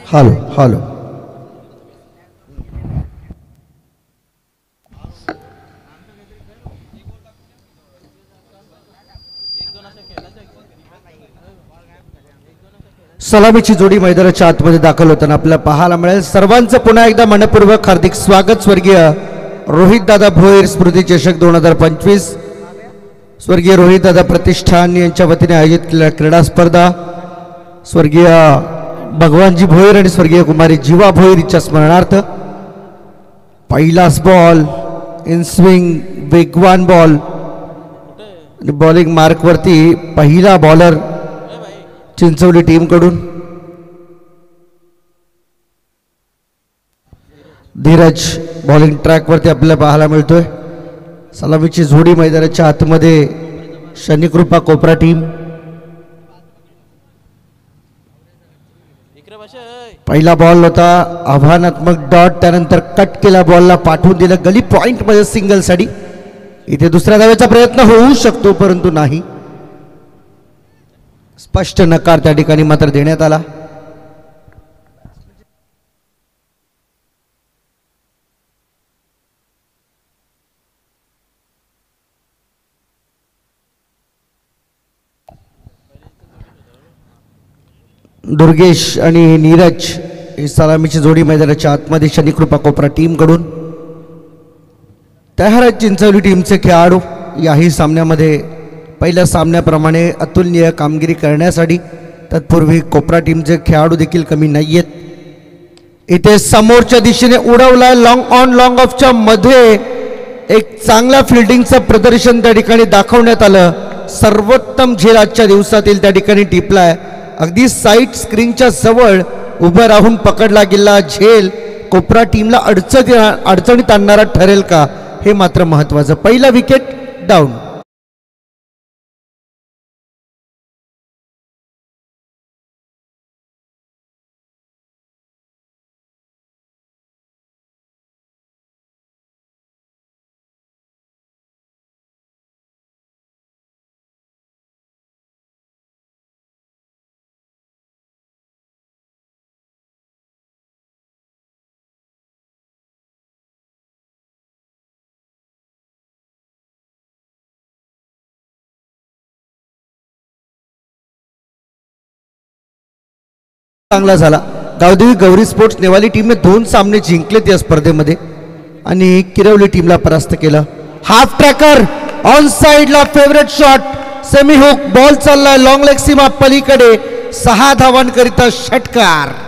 Hello hello सलामीची जोडी मैदानाच्या आतमध्ये दाखल होताना आपल्याला पाहायला मिळेल. सर्वांचं पुन्हा एकदा मनपूर्वक हार्दिक स्वागत. स्वर्गीय रोहित दादा भोईर स्मृती चषक 2025 स्वर्गीय रोहित दादा प्रतिष्ठान यांच्या वतीने आयोजित केलेल्या क्रीडा स्पर्धा स्वर्गीय भगवानजी भोईर आणि स्वर्गीय कुमारी जीवा भोईर यांच्या स्मरणार्थ पहिलाच बॉल इन स्विंग वेगवान बॉल बॉलिंग मार्क वरती पहिला बॉलर चिंचवली टीम कडून धीरज बॉलिंग ट्रॅक वरती आपल्याला पाहायला मिळतोय. सलामीची जोडी मैदानाच्या आतमध्ये शनिकृपा कोपरा टीम. पहिला बॉल होता आव्हानात्मक डॉट, त्यानंतर कट केला बॉलला पाठवून दिलं गली पॉइंट मध्ये सिंगल साठी. इथे दुसऱ्या धावेचा प्रयत्न होऊ शकतो परंतु नाही, स्पष्ट नकार त्या ठिकाणी मात्र देण्यात आला. दुर्गेश आणि नीरज ही सलामीची जोडी मैदानाच्या आतमध्ये शनिकृपा कोपरा टीम कडून. तयार चिंचवली टीमचे खेळाडू याही सामन्यामध्ये पहिल्या सामन्याप्रमाणे अतुलनीय कामगिरी करण्यासाठी. तत्पूर्वी कोपरा टीमचे खेळाडू देखील कमी नाहीयेत. इथे समोरच्या दिशेने उडवलाय लॉंग ऑन लॉंग ऑफच्या मध्ये एक चांगल्या फिल्डिंगचं प्रदर्शन त्या ठिकाणी दाखवण्यात आलं. सर्वोत्तम झेल आजच्या दिवसातील त्या ठिकाणी टिपलाय. अगदी साईड स्क्रीनच्या जवळ उभं राहून पकडला गेला झेल कोपरा टीमला अडचणीत आणणारा ठरेल का हे मात्र महत्वाचं. पहिला विकेट डाऊन. चांगला झाला. गावदेवी गौरी स्पोर्ट्स नेवाली टीमने 2 सामने जिंकलेत या स्पर्धेमध्ये आणि किरवली टीमला परास्त केलं. हाफ ट्रॅकर ऑन साइडला favourite shot semi hook ball चाललाय लॉंग लेग सीमा पलीकडे 6 धावांकरिता षटकार.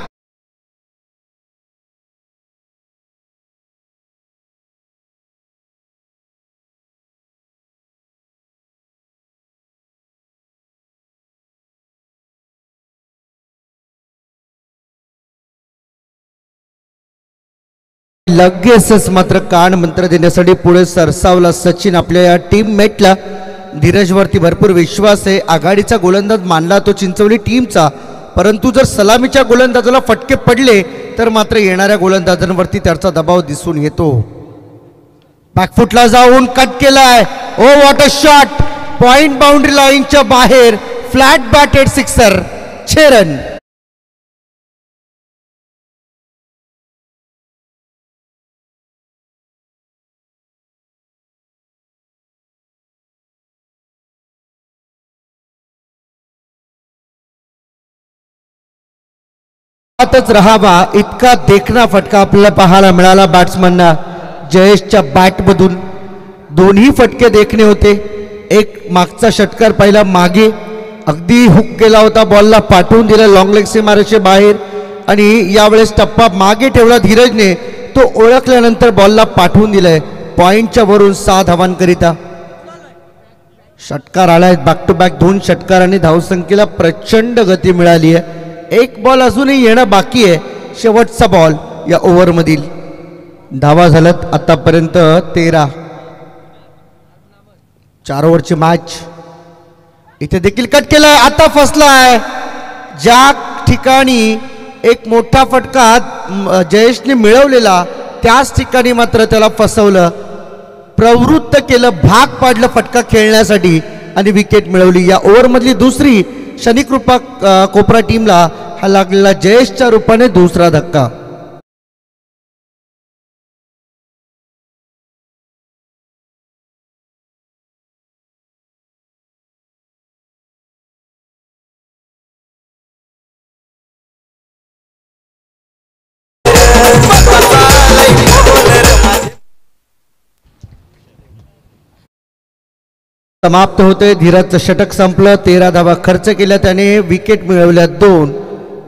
लगेचच मात्र कान मंत्र देण्यासाठी पुढे सरसावला सचिन. आपल्या या टीम मेटला धीरजवरती भरपूर विश्वास आहे. आघाडीचा गोलंदाज मानला तो चिंचवली टीमचा, परंतु जर सलामीच्या गोलंदाजाला फटके पडले तर मात्र येणाऱ्या गोलंदाजांवरती त्याचा दबाव दिसून येतो. बॅकफुटला जाऊन कट केलाय. Oh what a shot. Point boundary लाईनच्या बाहेर फ्लॅट बॅटेड सिक्सर. 6 रन. आतच राहावा इतका देखणा फटका आपल्याला पाहायला मिळाला बॅट्समनना. जयेशच्या बॅटमधून दोन्ही फटके देखणे होते. एक मागचा षटकार पहिला मागे अगदी हुक केला होता, बॉलला पाठवून दिला लॉंग लेग सीमारेषे बाहेर आणि यावेळेस टप्पा मागे ठेवला धीरजने. तो ओळखल्यानंतर बॉलला पाठवून दिलाय पॉइंटच्या वरून 6 धावांकरिता. षटकार आलाय बॅक टू बॅक 2 षटकारांनी धावसंख्येला प्रचंड गती मिळाली आहे. एक बॉल अजूनही येणं बाकी आहे. शेवटचा बॉल या ओव्हरमधील. धावा झाल्यात आतापर्यंत 13. 4 ओव्हरची मॅच. इथे देखील कट केलाय. आता फसलाय. ज्या ठिकाणी एक मोठा फटका जयेशने मिळवलेला त्याच ठिकाणी मात्र त्याला फसवलं, प्रवृत्त केलं, भाग पाडलं फटका खेळण्यासाठी आणि विकेट मिळवली. या ओव्हरमधली दुसरी शनिकृपा कोपरा टीमला हा लागलेला जयेशच्या रूपाने दुसरा धक्का. समाप्त होते. धीरजचं षटक संपलं. 13 धावा खर्च केल्या त्याने, विकेट मिळवल्या 2.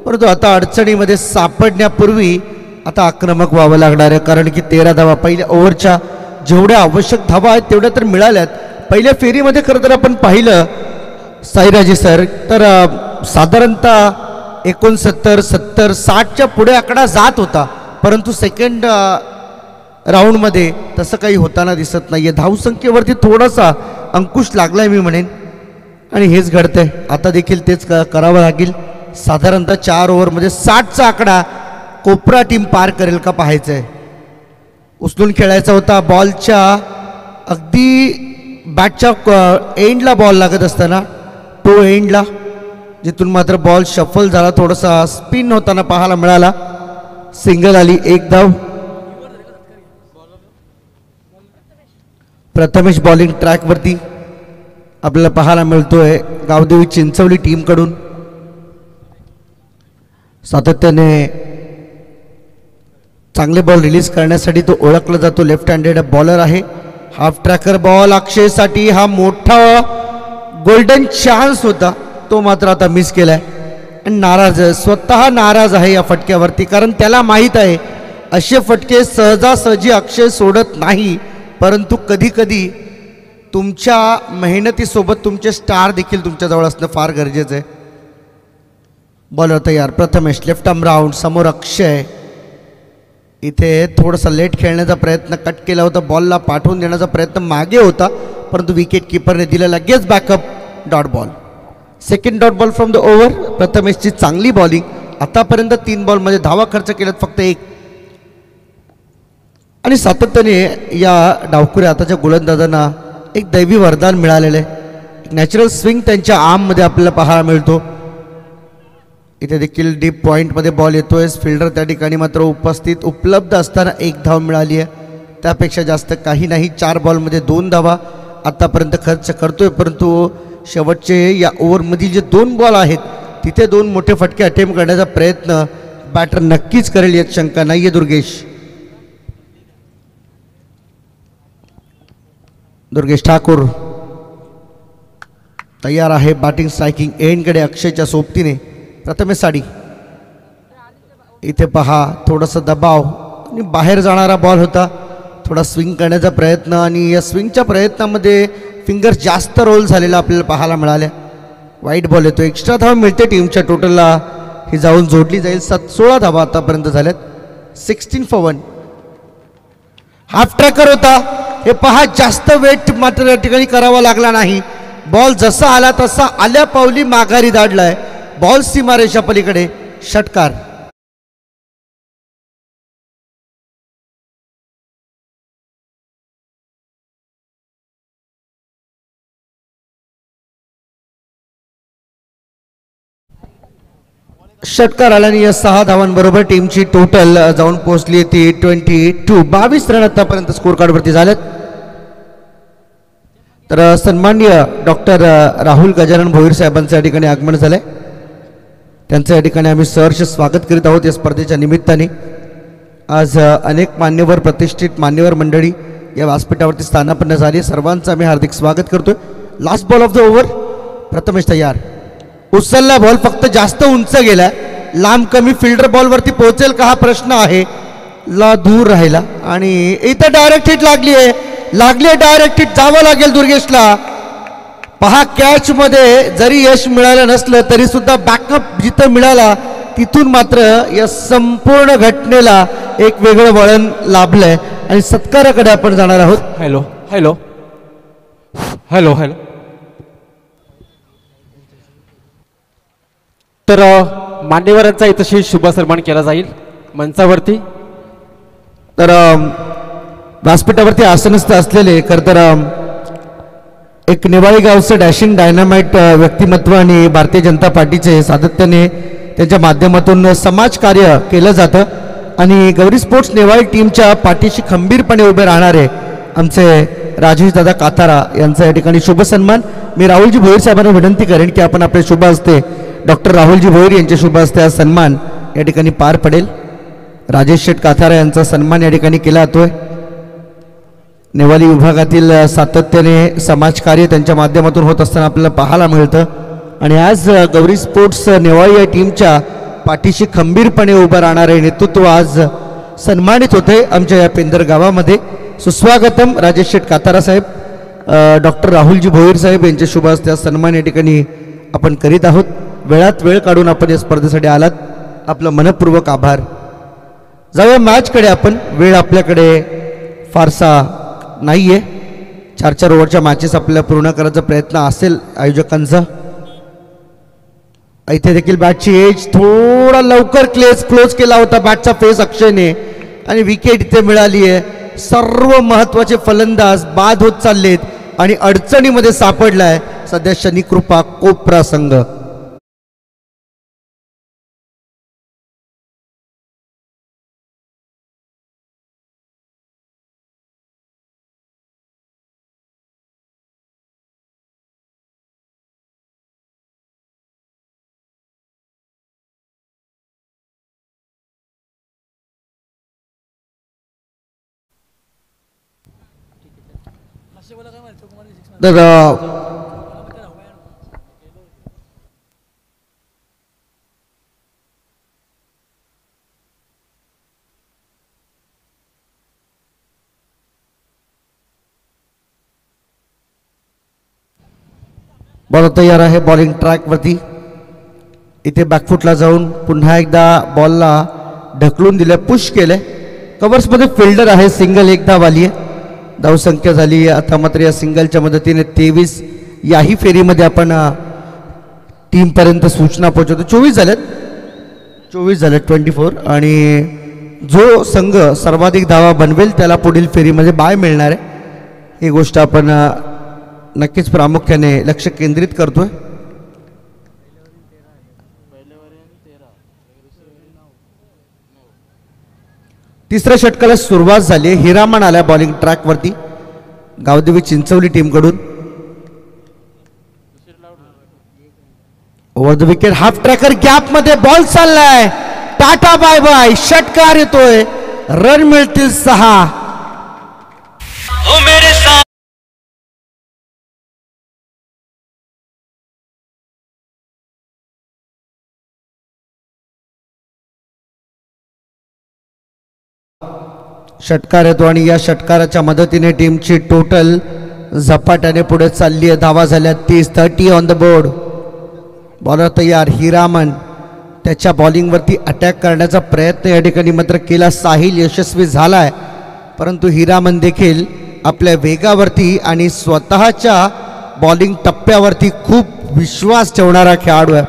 परंतु आता अडचणीमध्ये सापडण्यापूर्वी आता आक्रमक व्हावं लागणार आहे, कारण की 13 धावा पहिल्या ओव्हरच्या जेवढ्या आवश्यक धावा आहेत तेवढ्या तर मिळाल्यात. पहिल्या फेरीमध्ये खरं तर आपण पाहिलं साईराजे सर तर साधारणतः 69, 70, 60च्या पुढे आकडा जात होता, परंतु सेकंड राऊंडमध्ये तसं काही होताना दिसत नाही आहे. धावसंख्येवरती थोडासा अंकुश लागलाय मी म्हणेन, आणि हेच घडतंय. आता देखील तेच करावं लागेल. साधारणतः 4 ओव्हरमध्ये 60चा आकडा कोपरा टीम पार करेल का पाहायचं आहे. उचलून खेळायचा होता. बॉलच्या अगदी बॅटच्या एंडला बॉल लागत असताना तो एंडला, जिथून मात्र बॉल शफल झाला, थोडासा स्पिन होताना पाहायला मिळाला. सिंगल आली, 1 धाव. प्रथमेश बॉलिंग ट्रॅकवरती आपल्याला पाहायला मिळतोय गावदेवी चिंचवली टीमकडून. सातत्याने चांगले बॉल रिलीज करण्यासाठी तो ओळखला जातो. लेफ्ट हँडेड बॉलर आहे. हाफ ट्रॅकर बॉल अक्षयसाठी हा मोठा गोल्डन चान्स होता, तो मात्र आता मिस केलाय. आणि नाराज, स्वतः नाराज आहे या फटक्यावरती, कारण त्याला माहीत आहे असे फटके सहजासहजी अक्षय सोडत नाही. परंतु कधी कधी तुमच्या मेहनतीसोबत तुमचे स्टार देखील तुमच्याजवळ असणं फार गरजेचं आहे. बॉलर तयार. प्रथमेश लेफ्ट आर्म राऊंड, समोर अक्षय. इथे थोडासा लेट खेळण्याचा प्रयत्न, कट केला होता, बॉलला पाठवून देण्याचा प्रयत्न मागे होता, परंतु विकेट किपरने दिला लगेच backup. Dot ball. Second dot ball from the over. प्रथमेशची चांगली बॉलिंग. आतापर्यंत 3 बॉलमध्ये धावा खर्च केल्यात फक्त 1. आणि सातत्याने या डावखुऱ्या आताच्या गोलंदाजांना एक दैवी वरदान मिळालेलं आहे. नॅचरल स्विंग त्यांच्या आर्ममध्ये आपल्याला पाहायला मिळतो. इथे देखील डीप पॉईंटमध्ये बॉल येतोय. फिल्डर त्या ठिकाणी मात्र उपलब्ध असताना 1 धाव मिळाली आहे. त्यापेक्षा जास्त काही नाही. 4 बॉलमध्ये 2 धावा आतापर्यंत खर्च करतोय, परंतु शेवटचे या ओव्हरमधील जे 2 बॉल आहेत तिथे 2 मोठे फटके अटेम्प्ट करण्याचा प्रयत्न बॅटर नक्कीच करेल यात शंका नाही आहे. दुर्गेश ठाकूर तयार आहे. बॅटिंग स्ट्रायकिंग एंडकडे अक्षयच्या सोबतीने. प्रथमेश साडी. इथे पहा थोडासा दबाव आणि बाहेर जाणारा बॉल होता. थोडा स्विंग करण्याचा प्रयत्न, आणि या स्विंगच्या प्रयत्नामध्ये फिंगर जास्त रोल झालेला आपल्याला पाहायला मिळाल्या. वाईट बॉल येतो. एक्स्ट्रा धाव मिळते टीमच्या. टोटलला ही जाऊन जोडली जाईल. 16 धावा आतापर्यंत झाल्यात. 16 for 1. हाफ ट्रॅकर होता. हे पहा जास्त वेट मात्र या ठिकाणी करावा लागला नाही. बॉल जसा आला तसा आल्या पावली माघारी धाडलाय. बॉल सीमारेषा पलीकडे. षटकार. षटकार आल्याने या 6 धावांबरोबर टीमची टोटल जाऊन पोहोचली ती 22. 22 रन आतापर्यंत स्कोर कार्डवरती झालेत. तर सन्माननीय डॉक्टर राहुल गजानन भोईर साहेबांचं या ठिकाणी आगमन झालंय. त्यांचं या ठिकाणी आम्ही सहर्ष स्वागत करीत आहोत या स्पर्धेच्या निमित्ताने. आज अनेक मान्यवर, प्रतिष्ठित मान्यवर मंडळी या व्यासपीठावरती स्थानापन्न झाली. सर्वांचं आम्ही हार्दिक स्वागत करतोय. Last ball of the over. Prathamesh तयार. उचलला बॉल, फक्त जास्त उंच गेला. लांब कमी फिल्डर बॉलवरती पोहोचेल का हा प्रश्न आहे. ला दूर राहिला आणि इथं डायरेक्ट हिट लागली आहे. Direct hit. जावं लागेल दुर्गेशला. पहा कॅच मध्ये जरी यश मिळालं नसलं तरी सुद्धा बॅकअप जिथं मिळाला तिथून मात्र या संपूर्ण घटनेला एक वेगळं वळण लाभलंय आणि सत्काराकडे आपण जाणार आहोत. Hello hello hello hello. तर मान्यवरांचा इथं शुभ सन्मान केला जाईल मंचावरती. तर व्यासपीठावरती आसनस्थ असलेले खरं तर एक निवाळी गावचं डॅशिंग डायनामाइट व्यक्तिमत्व आणि भारतीय जनता पार्टीचे सातत्याने त्यांच्या माध्यमातून समाजकार्य केलं जातं आणि गौरी स्पोर्ट्स नेवाळी टीमच्या पाठीशी खंबीरपणे उभे राहणारे आमचे राजेश दादा कातारा यांचा या ठिकाणी शुभ सन्मान. मी राहुलजी भोईर साहेबांना विनंती करेन की आपण आपले शुभ हस्ते डॉक्टर राहुलजी भोईर यांचे शुभ हस्ते हा सन्मान या ठिकाणी पार पडेल. राजेश शेठ कातारा यांचा सन्मान या ठिकाणी केला जातोय. नेवाली विभागातील सातत्याने समाजकार्य त्यांच्या माध्यमातून होत असताना आपल्याला पाहायला मिळतं आणि आज गौरी स्पोर्ट्स नेवाळी या टीमच्या पाठीशी खंबीरपणे उभं राहणारे नेतृत्व आज सन्मानित होते आमच्या या पेंदर गावामध्ये. सुस्वागतम राजेश शेठ कातारा साहेब, डॉक्टर राहुलजी भोईर साहेब यांचे शुभ हस्ते सन्मान या ठिकाणी आपण करीत आहोत. वेळात वेळ काढून आपण या स्पर्धेसाठी आलात, आपलं मनपूर्वक आभार. जाऊया मॅचकडे आपण. वेळ आपल्याकडे फारसा नाही आहे. 4-4 ओव्हरच्या मॅचेस आपल्याला पूर्ण करायचा प्रयत्न असेल आयोजकांचा. इथे देखील बॅटची एज थोडा लवकर क्लोज केला होता बॅटचा फेस अक्षयने आणि विकेट इथे मिळाली आहे. सर्व महत्त्वाचे फलंदाज बाद होत चाललेत आणि अडचणीमध्ये सापडलाय सध्या शनिकृपा कोपरा संघ. तर बॉल तयार आहे बॉलिंग ट्रॅकवरती. इथे बॅकफुटला जाऊन पुन्हा एकदा बॉलला ढकलून दिलं, पुश केलंय. कव्हर्समध्ये फिल्डर आहे, सिंगल एकदा वाली आहे. धावसंख्या झाली आता मात्र या सिंगलच्या मदतीने 23. याही फेरीमध्ये आपण टीमपर्यंत सूचना पोहोचवतो. 24 झाल्यात 24 आणि जो संघ सर्वाधिक धावा बनवेल त्याला पुढील फेरीमध्ये बाय मिळणार आहे. ही गोष्ट आपण नक्कीच प्रामुख्याने लक्ष केंद्रित करतोय. तिसऱ्या षटकाला सुरुवात झाली. हिरामण आल्या बॉलिंग ट्रॅकवरती गावदेवी चिंचवली टीमकडून. Over the wicket half tracker gap मध्ये बॉल चाललाय. टाटा बाय बाय, षटकार येतोय. रन मिळतील 6. षटकार येतो आणि या षटकाराच्या मदतीने टीमची टोटल झपाट्याने पुढे चालली आहे. धावा झाल्या 30 ऑन द बोर्ड. बॉलर तयार हिरामन. त्याच्या बॉलिंगवरती अटॅक करण्याचा प्रयत्न या ठिकाणी मात्र केला. साहिल यशस्वी झालाय, परंतु हिरामन देखील आपल्या वेगावरती आणि स्वतःच्या बॉलिंग टप्प्यावरती खूप विश्वास ठेवणारा खेळाडू आहे.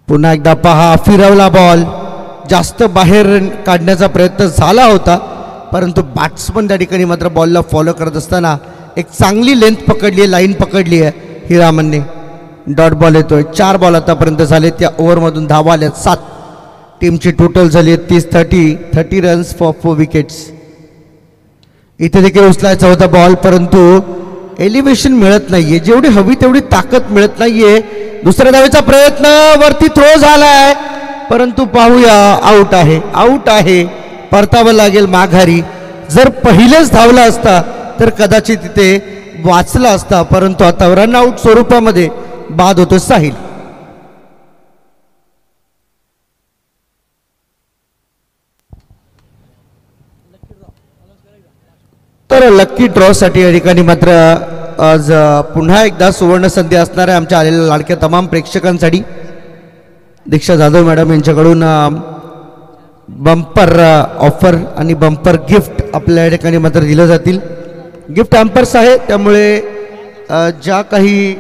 पुन्हा एकदा पहा, फिरवला बॉल. जास्त बाहेर काढण्याचा प्रयत्न झाला होता, परंतु बॅट्समन त्या ठिकाणी मात्र बॉलला फॉलो करत असताना एक चांगली लेंथ पकडली आहे, लाईन पकडली आहे हिरामनने. डॉट बॉल येतोय. 4 बॉल आतापर्यंत झाले. त्या ओव्हरमधून धावा आल्यात 7. टीमची टोटल झाली आहे 30 रन्स फॉर 4 विकेट्स. इथे देखील उचलायचा होता बॉल, परंतु एलिव्हेशन मिळत नाहीये, जेवढी हवी तेवढी ताकद मिळत नाहीये. दुसऱ्या धावेचा प्रयत्न, वरती थ्रो झालाय, परंतु पाहूया आउट आहे. परतावं लागेल माघारी. जर पहिलेच धावला असता तर कदाचित तिथे वाचला असता, परंतु आता रन आउट स्वरूपामध्ये बाद होतो साहिल. तर लक्की ड्रॉ साठी या ठिकाणी मात्र आज पुन्हा एकदा सुवर्ण संधी असणार आहे आमच्या आलेल्या लाडक्या तमाम प्रेक्षकांसाठी. दीक्षा जाधव मॅडम यांच्याकडून बंपर ऑफर आणि बंपर गिफ्ट आपल्या या ठिकाणी मात्र दिलं जातील. गिफ्ट हॅम्पर्स आहे, त्यामुळे ज्या काही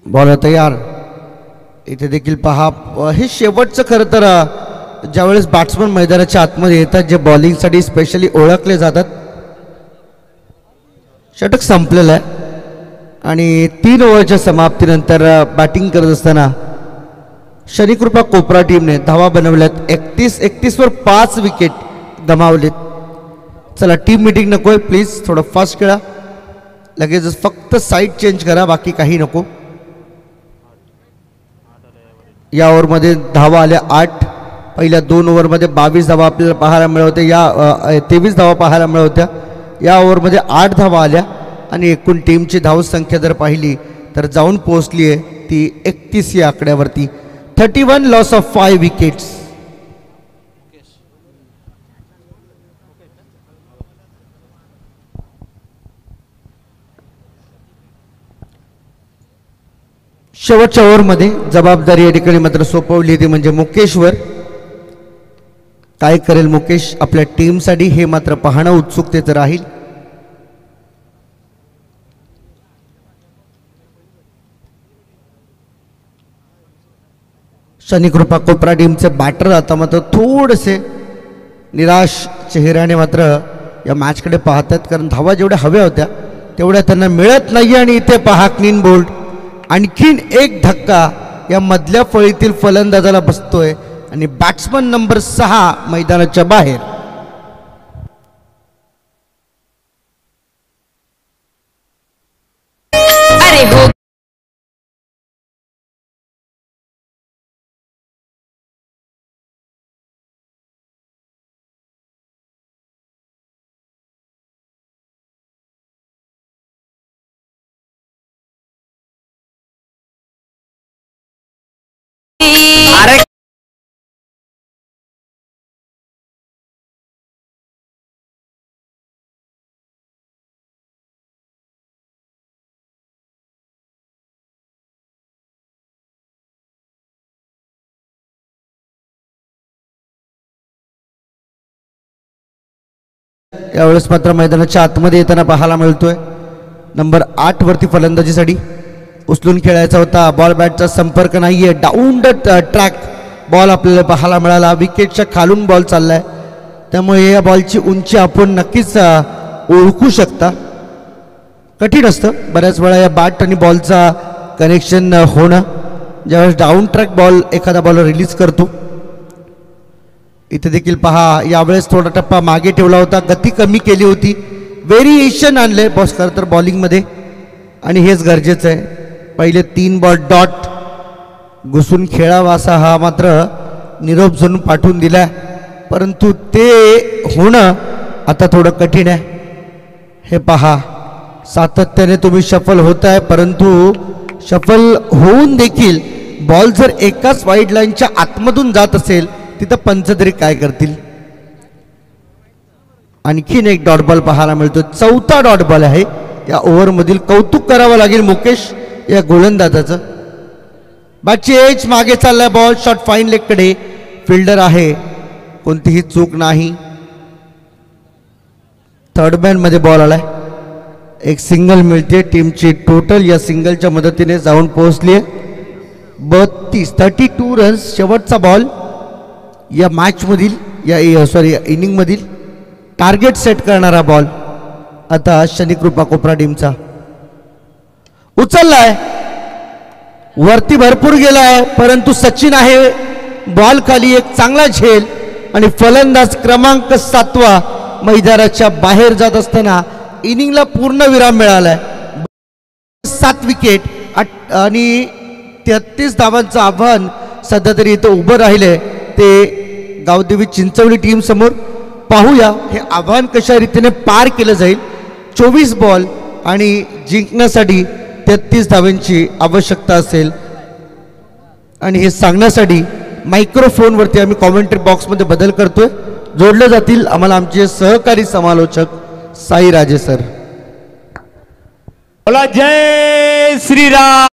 बॉल तयार. इथे देखील पहा हे शेवटचं खरं तर ज्यावेळेस बॅट्समन मैदानाच्या आतमध्ये येतात जे बॉलिंगसाठी स्पेशली ओळखले जातात. षटक संपलेलं आहे आणि 3 ओव्हरच्या समाप्तीनंतर बॅटिंग करत असताना शनिकृपा कोपरा टीमने धावा बनवल्यात. 31 वर 5 विकेट गमावलेत. चला टीम मीटिंग नको आहे प्लीज, थोडं फास्ट खेळा. लगेच फक्त साईड चेंज करा, बाकी काही नको. या ओव्हरमध्ये धावा आल्या 8. पहिल्या 2 ओव्हरमध्ये 22 धावा आपल्याला पाहायला मिळत होत्या. या 23 धावा पाहायला मिळत होत्या. या ओव्हरमध्ये 8 धावा आल्या आणि एकूण टीमची धावसंख्या जर पाहिली तर जाऊन पोहोचली आहे ती 31 या आकड्यावरती. 31 लॉस ऑफ 5 विकेट्स. शेवटच्या ओव्हरमध्ये जबाबदारी या ठिकाणी मात्र सोपवली ती म्हणजे मुकेशवर. काय करेल मुकेश आपल्या टीमसाठी हे मात्र पाहणं उत्सुकतेचं राहील. शनिकृपा कोपरा टीमचे बॅटर आता मात्र थोडेसे निराश चेहऱ्याने मात्र या मॅचकडे पाहतात, कारण धावा जेवढ्या हव्या होत्या तेवढ्या त्यांना मिळत नाही. आणि इथे पहा क्लीन बोल्ड. आणखीन एक धक्का या मधल्या फळीतील फलंदाजाला बसतोय आणि बॅट्समन नंबर 6 मैदानाच्या बाहेर. अरे हो अरे यावेळेस मात्र मैदानाच्या आतमध्ये येताना पाहायला मिळतोय नंबर 8 वरती फलंदाजीसाठी उचलून खेळायचा होता. बॉल बॅटचा संपर्क नाहीये. डाऊन द ट्रॅक बॉल आपल्याला पाहायला मिळाला. विकेटच्या खालून बॉल चाललाय, त्यामुळे या बॉलची उंची आपण नक्कीच ओळखू शकता. कठीण असतं बऱ्याच वेळा या बॅट आणि बॉलचा कनेक्शन होणं. ज्यावेळेस डाऊन ट्रॅक बॉल एखादा बॉल रिलीज करतो. इथे देखील पहा यावेळेस थोडा टप्पा मागे ठेवला होता, गती कमी केली होती, व्हेरिएशन आणले बॉस खरं तर बॉलिंगमध्ये, आणि हेच गरजेचं आहे. पहिले 3 बॉल डॉट घुसून खेळावा असा हा मात्र निरोप जणून पाठवून दिला, परंतु ते होणं आता थोडं कठीण आहे. हे पहा सातत्याने तुम्ही शफल होत आहे, परंतु शफल होऊन देखील बॉल जर एकाच वाईड लाईनच्या आतमधून जात असेल तिथं पंच तरी काय करतील. आणखीन एक डॉट बॉल पाहायला मिळतो. 4था डॉट बॉल आहे या ओव्हरमधील. कौतुक करावं लागेल मुकेश या गोलंदाजाचं. बॅटची एज मागे चाललाय बॉल शॉट फाईन लेगकडे. फिल्डर आहे, कोणतीही चूक नाही. थर्ड मॅन मध्ये बॉल आलाय. एक सिंगल मिळते. टीमची टोटल या सिंगलच्या मदतीने जाऊन पोहोचली 32 रन्स. शेवटचा बॉल या मॅच मधील या इनिंग मधील टार्गेट सेट करणारा बॉल आता शनिकृपा कोपरा टीमचा. उचललाय, वरती भरपूर गेलाय, परंतु सचिन आहे बॉल खाली. एक चांगला झेल आणि फलंदाज क्रमांक 7 मैदानाच्या बाहेर जात असताना इनिंगला पूर्ण विराम मिळालाय. 7 विकेट आणि 33 धावांचं आव्हान सध्या तरी इथं उभं राहिले ते गावदेवी चिंचवली टीम समोर. पाहूया हे आव्हान कशा रीतीने पार केलं जाईल. 24 बॉल आणि जिंकण्यासाठी 33 धावांची आवश्यकता असेल, आणि हे सांगण्यासाठी मायक्रोफोनवरती आम्ही कॉमेंट्री बॉक्समध्ये बदल करतोय. जोडले जातील आम्हाला आमचे सहकारी समालोचक साई राजे सर. बोला जय श्रीराम.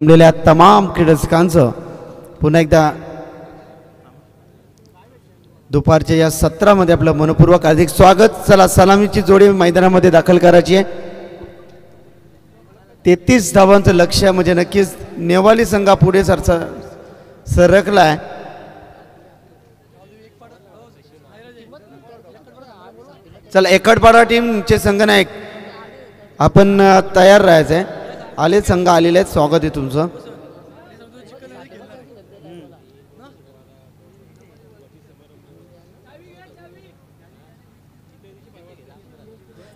जमलेल्या तमाम क्रीडकांचं पुन्हा एकदा दुपारच्या या सत्रामध्ये आपलं मनपूर्वक हार्दिक स्वागत. चला सलामीची जोडी मैदानामध्ये दाखल करायची आहे. 33 धावांचं लक्ष्य म्हणजे नक्कीच नेवाली संघा पुढे सरकला आहे. चला एकटपाडा टीमचे संघनायक आपण तयार राहायचं आहे. आले संघ आलेले आहेत, स्वागत आहे तुमचं.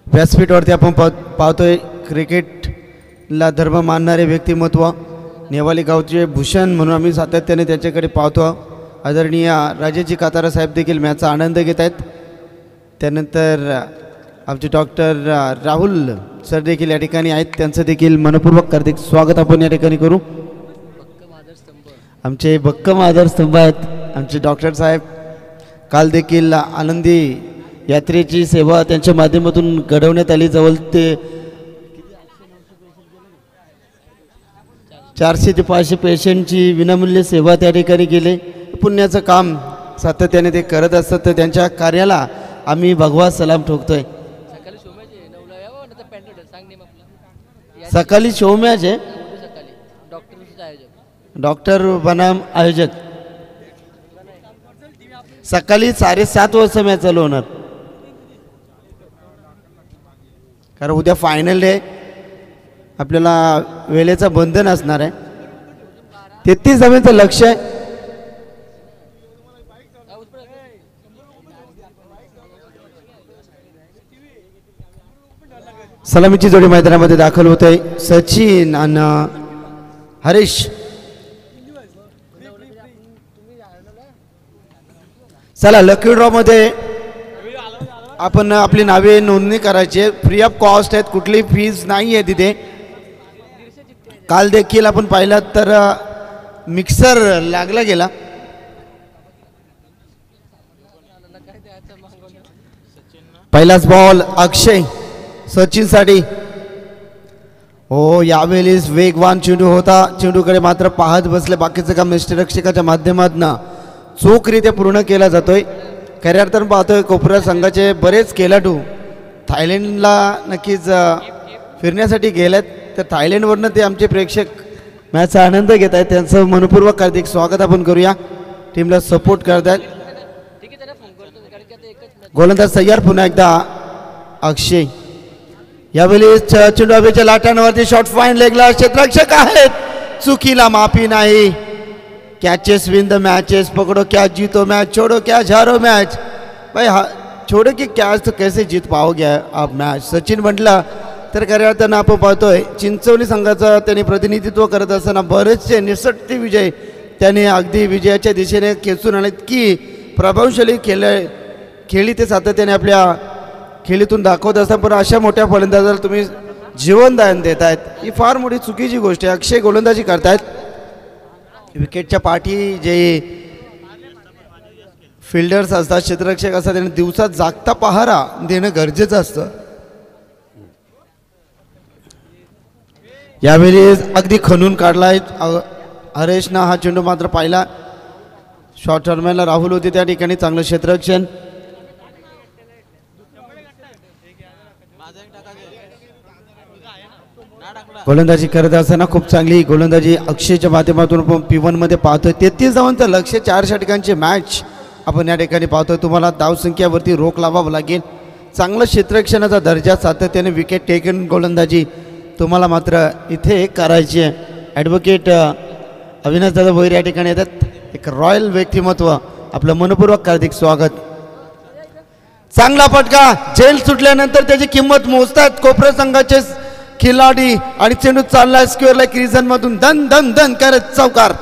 व्यासपीठावरती आपण पाहतोय क्रिकेटला धर्म मानणारे व्यक्तिमत्व नेवाली गावचे भूषण म्हणून आम्ही सातत्याने त्याच्याकडे पाहतो. आदरणीय राजेजी कातारा साहेब देखील मॅचचा आनंद घेत आहेत. त्यानंतर आमचे डॉक्टर राहुल सर देखील या ठिकाणी आहेत, त्यांचं देखील मनपूर्वक हार्दिक स्वागत आपण या ठिकाणी करू. आमचे भक्कम आधारस्तंभ आहेत आमचे डॉक्टर साहेब. काल देखील आनंदी यात्रेची सेवा त्यांच्या माध्यमातून घडवण्यात आली. जवळ ते 400 ते 500 पेशंटची विनामूल्य सेवा त्या ठिकाणी केली. पुण्याचं काम सातत्याने ते करत असतात, तर त्यांच्या कार्याला आम्ही भगवा सलाम ठोकतोय. सकाळी शो मॅच आहे, डॉक्टर बनाम आयोजक. सकाळी 7:30 वाजता मॅच चालू होणार, कारण उद्या फायनल आहे. आपल्याला वेळेचं बंधन असणार आहे. 33 धावांचं लक्ष्य आहे. सलामीची जोडी मैदानामध्ये दाखल होत आहे. सचिन आणि हरीश. चला लकी ड्रॉ मध्ये आपण आपली नावे नोंदणी करायची आहे. फ्री ऑफ कॉस्ट आहेत, कुठली फीज नाही आहे तिथे. काल देखील आपण पाहिलं तर मिक्सर लागला गेला. पहिलाच बॉल अक्षय सचिनसाठी. हो, यावेळेस वेगवान चेंडू होता. चेंडूकडे मात्र पाहत बसले. बाकीचं काम यष्टिरक्षकाच्या माध्यमातून चोखरीत्या पूर्ण केला जातोय. खऱ्या अर्थानं पाहतोय कोपरा संघाचे बरेच खेळाडू थायलंडला नक्कीच फिरण्यासाठी गेलेत, तर थायलंडवरनं ते आमचे प्रेक्षक मॅचचा आनंद घेत आहेत. त्यांचं मनपूर्वक हार्दिक स्वागत आपण करूया. टीमला सपोर्ट करत आहेत. गोलंदाज तयार. पुन्हा एकदा अक्षय. यावेळी चेंडू हवेच्या लाटांवरती शॉट फाईन लेगला. क्षेत्ररक्षक आहेत, चुकीला माफी नाही. Catches win the matches. पकड़ो क्या जीतो मैच, छोड़ो क्या हारो मैच. भाई छोड़ो की कॅच तो कैसे जीत पाओगे आप मॅच. सचिन म्हटलं तर खऱ्या अर्थानं आपण पाहतोय चिंचवली संघाचं त्यांनी प्रतिनिधित्व करत असताना बरेचसे निसटते विजय त्याने अगदी विजयाच्या दिशेने खेचून आणलेत. की प्रभावशाली खेळी ते सातत्याने आपल्या खेळीतून दाखवत असतात, पण अशा मोठ्या फलंदाजाला तुम्ही जीवनदान देत आहेत, ही फार मोठी चुकीची गोष्ट आहे. अक्षय गोलंदाजी करतायत. विकेटच्या पाठी जे फिल्डर्स असतात, क्षेत्ररक्षक असतात, त्यांनी दिवसात जागता पहारा देणं गरजेचं असतं. यावेळी अगदी खणून काढलाय हरेशना. हा चेंडू मात्र पाहिला. शॉर्ट टर्मला राहुल होते त्या ठिकाणी. चांगलं क्षेत्ररक्षण. गोलंदाजी करत असताना खूप चांगली गोलंदाजी अक्षयच्या माध्यमातून आपण P1 मध्ये पाहतोय. 33 धावांचं लक्ष्य, 4 षटकांची मॅच आपण या ठिकाणी पाहतोय. तुम्हाला धावसंख्यावरती रोख लावावं लागेल. चांगलं क्षेत्ररक्षणाचा दर्जा, सातत्याने विकेट टेकन गोलंदाजी तुम्हाला मात्र इथे करायची आहे. ॲडव्होकेट अविनाश दादा भोईर या ठिकाणी येतात. एक रॉयल व्यक्तिमत्व, आपलं मनपूर्वक हार्दिक स्वागत. चांगला फटका. जेल सुटल्यानंतर त्याची किंमत मोजतात कोपरा संघाचे खिलाडी. आणि चेंडू चाललाय स्क्वेअर लाईक रिझन मधून धन धन धन करत चौकार.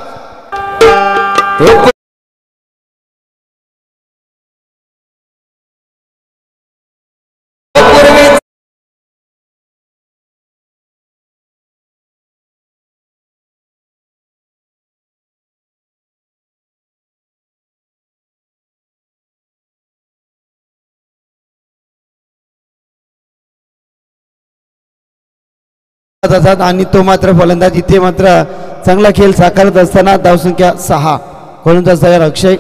आणि तो मात्र फलंदाज इथे मात्र चांगला खेळ साकारत असताना धावसंख्या 6. गोलंदाज तयार अक्षय.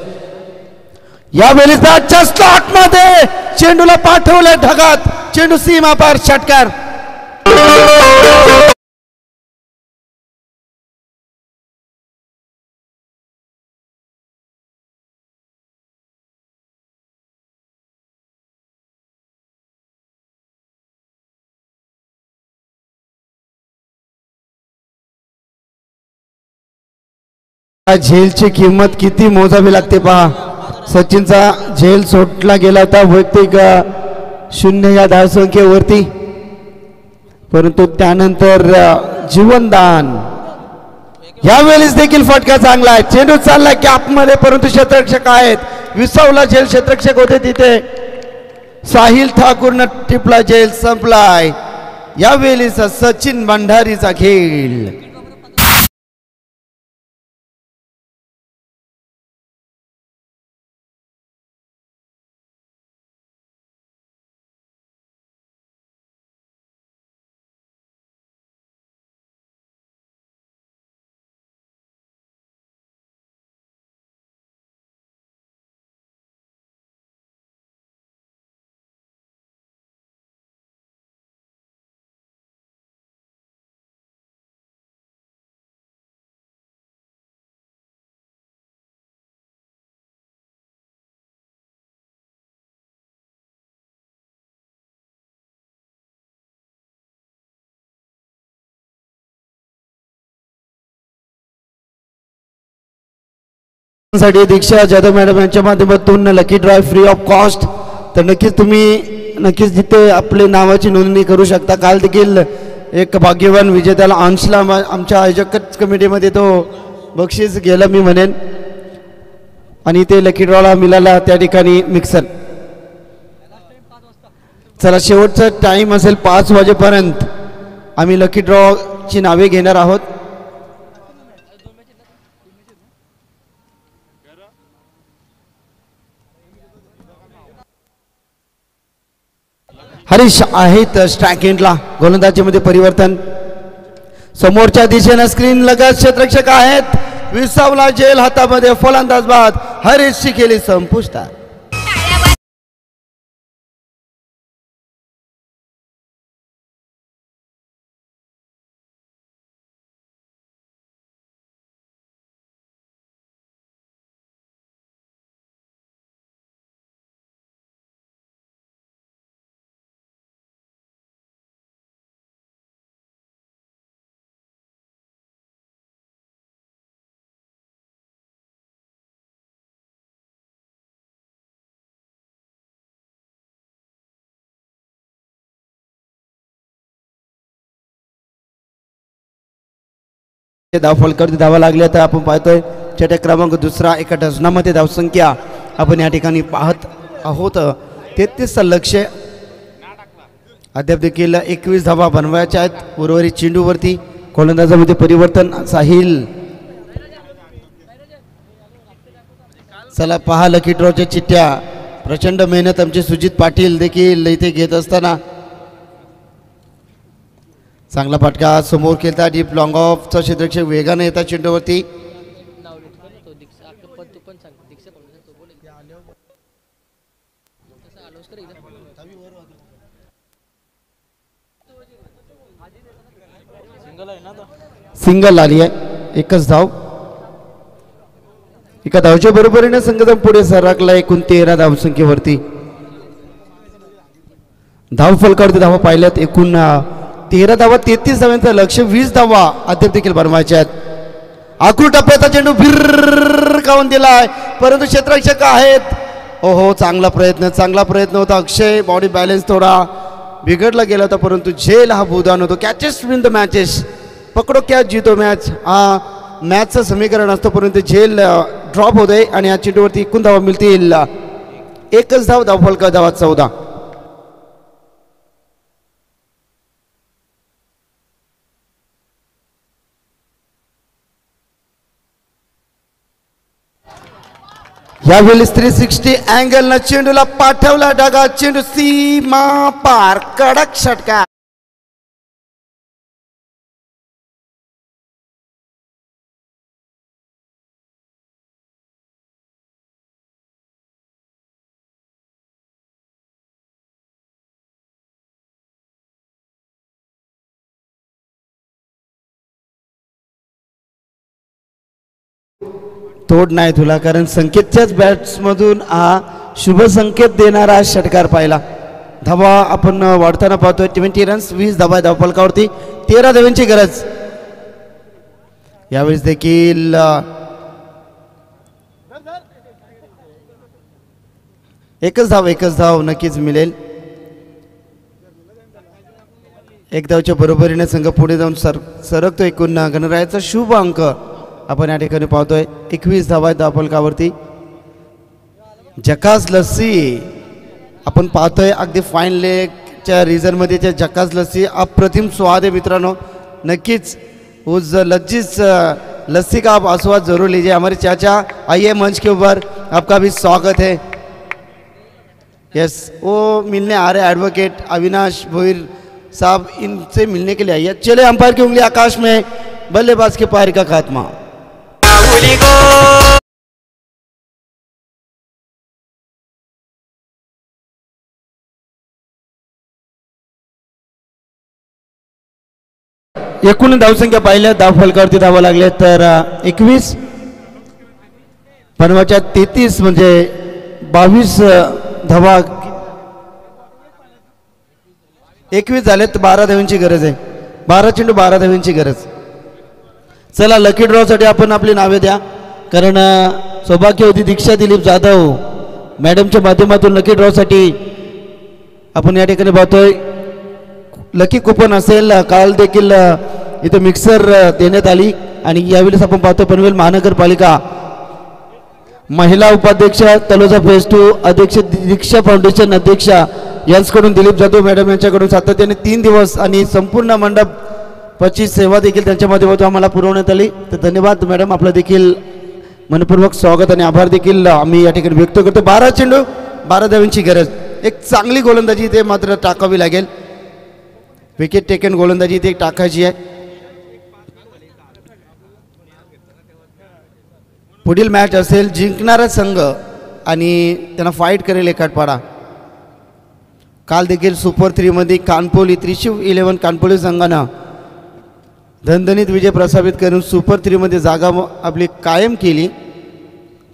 यावेळी स्लॉट मध्ये चेंडूला पाठवलं ढगात, चेंडू सीमा पार षटकार. झेलची किंमत किती मोजावी लागते पहा. सचिनचा झेल सोडला गेला होता वैयक्तिक 0 या धावसंख्येवरती, परंतु त्यानंतर जीवनदान. यावेळेस देखील फटका चांगला आहे, चेंडू चालला कॅप मध्ये, परंतु क्षेत्ररक्षक आहेत. विसावला झेल क्षेत्ररक्षक होते तिथे. साहिल ठाकूरनं टिपला झेल, संपलाय. यावेळेस सचिन भंडारीचा खेळ. साठी दीक्षा जाधव मॅडम यांच्या माध्यमातून lucky dry free of cost. तर नक्कीच जिथे आपले नावाची नोंदणी करू शकता. काल देखील एक भाग्यवान विजेत्याला अंशला आमच्या आयोजक कमिटीमध्ये तो बक्षीस गेलं मी म्हणेन, आणि ते लकी ड्रॉला मिळाला त्या ठिकाणी मिक्सर. चला, शेवटचा टाइम असेल 5 वाजेपर्यंत आम्ही लकी ड्रॉची नावे घेणार आहोत. हरीश आहेत स्ट्राइक एंडला. गोलंदाजीमध्ये परिवर्तन. समोरच्या दिशेनं स्क्रीन लगत क्षेत्ररक्षक आहेत. विसावला झेल हातामध्ये, फलंदाज बाद. हरीशची केली संपुष्टात. धावफलकावरती धावा लागल्या तर आपण पाहतोय षटक क्रमांक 2 एका डझनामध्ये धावसंख्या आपण या ठिकाणी पाहत आहोत. 33 लक्ष्य. अद्याप देखील 21 धावा बनवायच्या आहेत उर्वरित चेंडूवरती. गोलंदाजामध्ये परिवर्तन. साहिल. चला पहा लकी ड्रॉच्या चिठ्ठ्या. प्रचंड मेहनत आमचे सुजित पाटील देखील इथे घेत असताना चांगला फटका. समोर खेळता डीप लॉंग ऑफचा क्षेत्ररक्षक वेगाने येतात चेंडूवरती. सिंगल आली आहे. एकच धाव. एका धावच्या बरोबरीने संघ पुढे सरकला. एकूण 13 धावसंख्येवरती. धाव फलकावरती धावा पाहिल्यात. एकूण 13 धावा, 33 धावांचं लक्ष. 20 धावा अद्याप देखील बनवायच्या आहेत. आखूड टप्प्याचा चेंडू फिर कावून दिलाय, परंतु क्षेत्ररक्षक आहेत. हो, चांगला प्रयत्न होता. अक्षय बॉडी बॅलन्स थोडा बिघडला गेला होता, परंतु झेल हा भूदान होतो. Catches win the matches. पकडो कॅच जीतो मॅच. हा मॅचचं समीकरण असतं, परंतु झेल ड्रॉप होत आहे आणि या चेंडूवरती एकूण धावा मिळतील. एकच धाव. धावफलका धावा 14. यावेळी 360 अँगल न चेंडूला पाठवला डागा. चेंडू सीमा पार. कडक षटकार. तोड नाही तुला, कारण संकेतच्याच बॅट्समधून हा शुभ संकेत देणारा षटकार पाहिला. धावा आपण वाढताना पाहतोय. 20 रन्स, 20 धावा धावफलकावरती, 13 धावांची गरज. यावेळेस देखील एकच धाव नक्कीच मिळेल. एक धावच्या बरोबरीने संघ पुढे जाऊन सरकतो. एकूण गणरायाचा शुभ अंक आपण या ठिकाणी पाहतोय 21 धावा धावफलकावरती. जकास लस्सी आपण पाहतोय अगदी फाईन लेगच्या रिझनमध्ये त्या जकास लस्सी अप्रतिम स्वाद आहे मित्रांनो. नक्कीच उस लज्जिज लस्सी का आप आस्वाद जरूर लीजिए. हमारे चाचा आइए मंच के ऊपर, आपका भी स्वागत है. यस, वो मिलने आ रहे एडवोकेट अविनाश भोईर साहब, इनसे मिलने के लिए आइए. चले, अंपायर की उंगली आकाश में, बल्लेबाज के पारी का खात्मा. एकूण धावसंख्या पाहिल्या धावफलकावरती धावा लागल्या तर 21, पनवाच्या 33 म्हणजे 22 धावा 21 झालेत. 12 धावांची गरज आहे. 12 चेंडू 12 धावांची गरज. चला, लकी ड्रॉसाठी आपण आपली नावे द्या, कारण सौभाग्यवती दीक्षा दिलीप जाधव मॅडमच्या माध्यमातून लकी ड्रॉसाठी आपण या ठिकाणी पाहतोय लकी कुपन असेल. काल देखील इथे मिक्सर देण्यात आली. आणि यावेळेस आपण पाहतो पनवेल महानगरपालिका महिला उपाध्यक्ष तलोजा फेज 2 अध्यक्ष दीक्षा फाउंडेशन अध्यक्ष यांच्याकडून दिलीप जाधव मॅडम यांच्याकडून सातत्याने 3 दिवस आणि संपूर्ण मंडपाची सेवा देखील त्यांच्या माध्यमातून आम्हाला पुरवण्यात आली. तर धन्यवाद मॅडम, आपलं देखील मनपूर्वक स्वागत आणि आभार देखील आम्ही या ठिकाणी व्यक्त करतो. 12 चेंडू 12 धावांची गरज. एक चांगली गोलंदाजी इथे मात्र टाकावी लागेल. विकेट टेकन गोलंदाजी इथे टाकायची आहे. पुढील मॅच असेल जिंकणारा संघ आणि त्यांना फाईट करेल एकाटपाडा. काल देखील सुपर 3 मध्ये कानपोली त्रिशूल 11 कानपोली संघानं धनधनीत विजय प्रस्थापित करून सुपर 3 मध्ये जागा आपली कायम केली.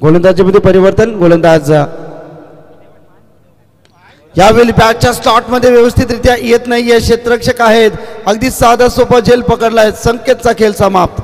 गोलंदाजीमध्ये परिवर्तन. गोलंदाज यावेळी बॅटच्या स्लॉटमध्ये व्यवस्थितरित्या येत नाही आहे. क्षेत्ररक्षक आहेत. अगदी साधा सोपा झेल पकडलाय. संकेतचा खेळ समाप्त.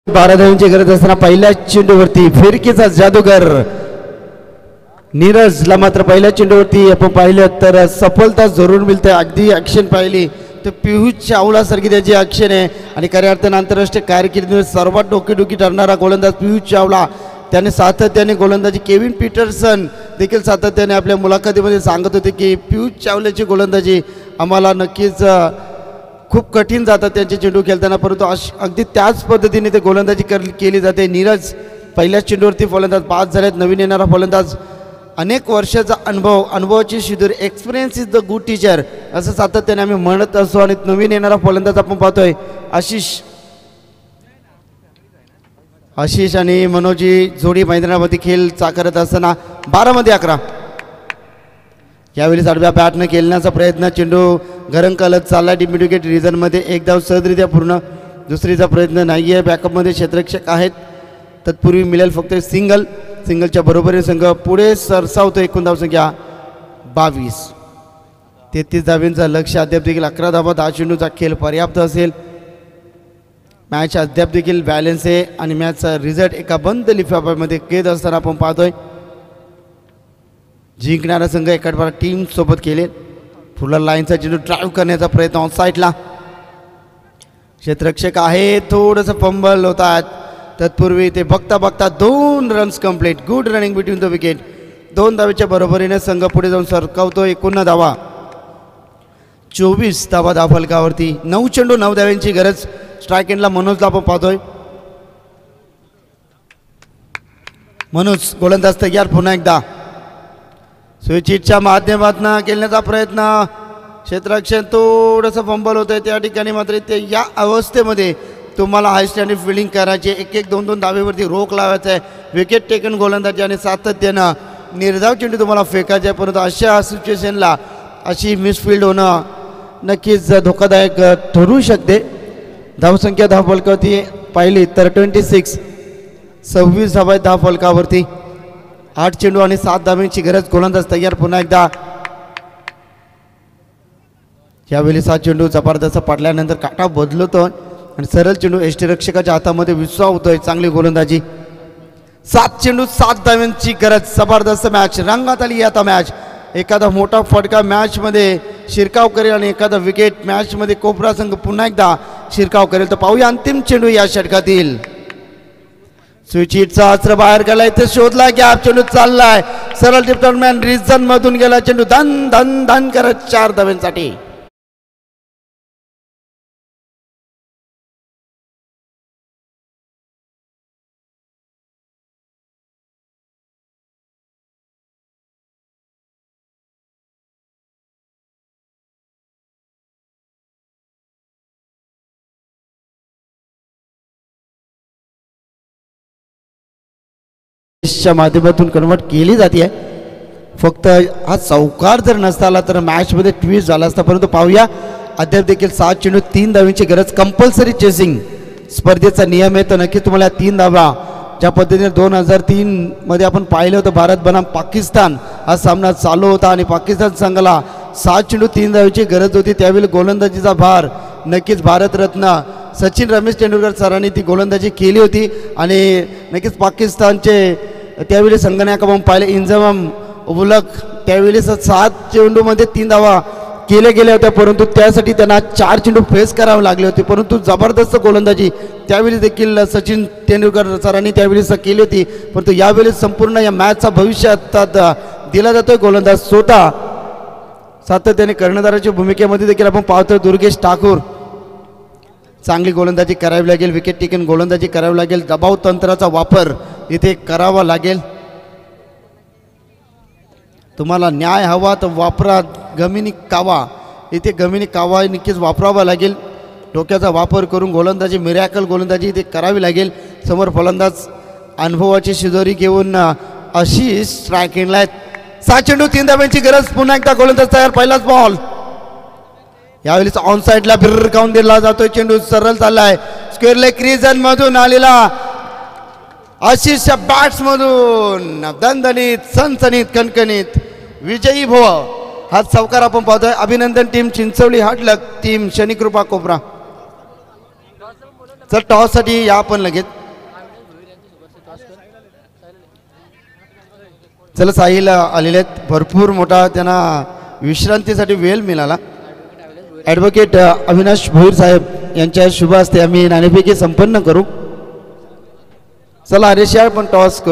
बारा धावांची गरज असताना पहिल्या चेंडूवरती फिरकीचा जादूगर नीरजला मात्र पहिल्या चेंडूवरती आपण पाहिलं तर सफलता जरूर मिळते. अगदी ॲक्शन पाहिली तर पियुष चावला सारखी त्याची ॲक्शन आहे. आणि खऱ्या अर्थानं आंतरराष्ट्रीय कारकिर्दीमध्ये सर्वात डोकेदुखी ठरणारा गोलंदाज पियुष चावला. त्याने सातत्याने गोलंदाजी केविन पीटरसन देखील सातत्याने आपल्या मुलाखतीमध्ये सांगत होते की पियुष चावल्याची गोलंदाजी आम्हाला नक्कीच खूप कठीण जातात त्यांचे चेंडू खेळताना, परंतु अगदी त्याच पद्धतीने ते गोलंदाजी केली जाते. नीरज पहिल्याच चेंडूवरती फलंदाज 5 झालेत. नवीन येणारा फलंदाज अनेक वर्षाचा अनुभवाची शिदूर, experience is the good teacher असं सातत्याने आम्ही म्हणत असतो. आणि नवीन येणारा फलंदाज आपण पाहतोय आशिष आणि मनोजी जोडी मैदानामध्ये खेळ चाकरत असताना 12 मध्ये 11. यावेळी आडव्या बॅटनं खेळण्याचा प्रयत्न. चेंडू घरंकलत चालला डीप विकेट रिझनमध्ये. एक धाव सहजरित्या पूर्ण. दुसरीचा प्रयत्न नाही आहे. बॅकअपमध्ये क्षेत्ररक्षक आहेत. तत्पूर्वी मिळेल फक्त सिंगल. सिंगलच्या बरोबरीने संघ पुढे सरसावतो. एकूण धावसंख्या 22. 33 धावांचा लक्ष. अद्याप देखील 11 धावा. 10 चेंडूचा खेळ पर्याप्त असेल. मॅच अद्याप देखील बॅलन्स आहे आणि मॅचचा रिझल्ट एका बंद लिफाफ्यामध्ये कैद असताना आपण पाहतोय. जिंकणारा संघ एकाडपाडा टीम सोबत केले. फुलर लाईनचा चेंडू ड्राईव्ह करण्याचा प्रयत्न ऑन साईडला. क्षेत्ररक्षक आहे. थोडंसं फंबल होतात. तत्पूर्वी ते बघता बघता 2 runs complete. Good running between the wicket. 2 धावेच्या बरोबरीने संघ पुढे जाऊन सरकावतो. एकूण धावा 24 धावा धावफलकावरती. 9 चेंडू 9 धाव्यांची गरज. स्ट्राईक एंडला मनोजला आपण पाहतोय. मनोज गोलंदाज तयार. पुन्हा एकदा स्विचिटच्या माध्यमातून खेळण्याचा प्रयत्न. क्षेत्ररक्षण थोडंसं फंबल होत आहे त्या ठिकाणी. मात्र ते या अवस्थेमध्ये तुम्हाला हाय स्टँडर्ड फिल्डिंग करायची, एक एक दोन दोन धावेवरती रोख लावायचा आहे. विकेट टेकन गोलंदाजी आणि सातत्यानं निर्धाव चेंडू तुम्हाला फेकायचा आहे. परंतु अशा सिच्युएशनला अशी मिसफिल्ड होणं नक्कीच धोकादायक ठरू शकते. धावसंख्या धावफलकावरती पाहिली तर 26 धावा आहेत धावफलकावरती. 8 चेंडू आणि 7 धावांची गरज. गोलंदाज तयार पुन्हा एकदा. यावेळी 7 चेंडू जबरदस्त पडल्यानंतर काटा बदलतो आणि सरळ चेंडू यष्टीरक्षकाच्या हातामध्ये विश्वास होतोय. चांगली गोलंदाजी. 7 चेंडू 7 धावांची गरज. जबरदस्त मॅच रंगात आली आता मॅच. एखादा मोठा फटका मॅचमध्ये शिरकाव करेल आणि एखादा विकेट मॅचमध्ये कोपरा संघ पुन्हा एकदा शिरकाव करेल. तर पाहूया अंतिम चेंडू या षटकातील. स्विचिटचा अस्त्र बाहेर गेलाय ते शोधला गॅप. चेंडू चाललाय सरळ डिप्टॉनमॅन रिझन मधून गेला. चेंडू धन धन धन करत 4 धावांसाठी. च्या माध्यमातून कन्वर्ट केली जाते. फक्त हा चौकार जर नसता आला तर मॅचमध्ये ट्विस्ट झाला असता. परंतु पाहूया अद्याप देखील 7 चेंडू 3 धावांची गरज. कंपल्सरी चेसिंग स्पर्धेचा नियम आहे. तर नक्की तुम्हाला 3 धावा ज्या पद्धतीने 2003 मध्ये आपण पाहिलं होतं भारत बनाम पाकिस्तान हा सामना चालू होता आणि पाकिस्तान संघाला 7 चेंडू 3 धावांची गरज होती. त्यावेळी गोलंदाजीचा भार नक्कीच भारतरत्न सचिन रमेश तेंडुलकर सरांनी ती गोलंदाजी केली होती आणि नक्कीच पाकिस्तानचे त्यावेळी संगणक आपण पाहिले इंजमाम उलक त्यावेळी 7 चेंडूमध्ये 3 धावा केल्या गेल्या होत्या. परंतु त्यासाठी त्यांना 4 चेंडू फेस करावे लागले होते. परंतु जबरदस्त गोलंदाजी त्यावेळी देखील सचिन तेंडुलकर सरांनी त्यावेळी केली होती. परंतु यावेळी संपूर्ण या मॅचचा भविष्य दिला जातोय. गोलंदाज स्वतः सातत्याने कर्णधाराच्या भूमिकेमध्ये देखील आपण पाहतोय. दुर्गेश ठाकूर चांगली गोलंदाजी करावी लागेल. विकेट टेकन गोलंदाजी करावी लागेल. दबाव तंत्राचा वापर इथे करावा लागेल. तुम्हाला न्याय हवा तर वापरा गमिनी कावा. इथे गमिनी कावा नक्कीच वापरावा लागेल. डोक्याचा वापर करून गोलंदाजी मिरॅकल गोलंदाजी इथे करावी लागेल. समोर फलंदाज अनुभवाची शिदोरी घेऊन अशी स्ट्रायकिंगला आहेत. 7 चेंडू 3 धावांची गरज. पुन्हा एकदा गोलंदाज तयार. पहिलाच बॉल. यावेळी ऑन साईडला भिरकावून दिला जातोय. चेंडू सरळ चाललाय स्क्वेअर लेग रिजन मधून आलेला आशिषच्या बॅट्स मधून दणदणीत सनसनीत कणकणीत विजयी भव हा चौकार आपण पाहतोय. अभिनंदन टीम चिंचवली हाटलक टीम शनिकृपा कोपरा. चल टॉस साठी या आपण लगेच. चला साहिल आलेले आहेत. भरपूर मोठा त्यांना विश्रांतीसाठी वेळ मिळाला. ॲडव्होकेट अविनाश भोईर साहेब यांच्या शुभ हस्ते आम्ही नाणेफेकी संपन्न करू. चला अरेशिया पण टॉस करू.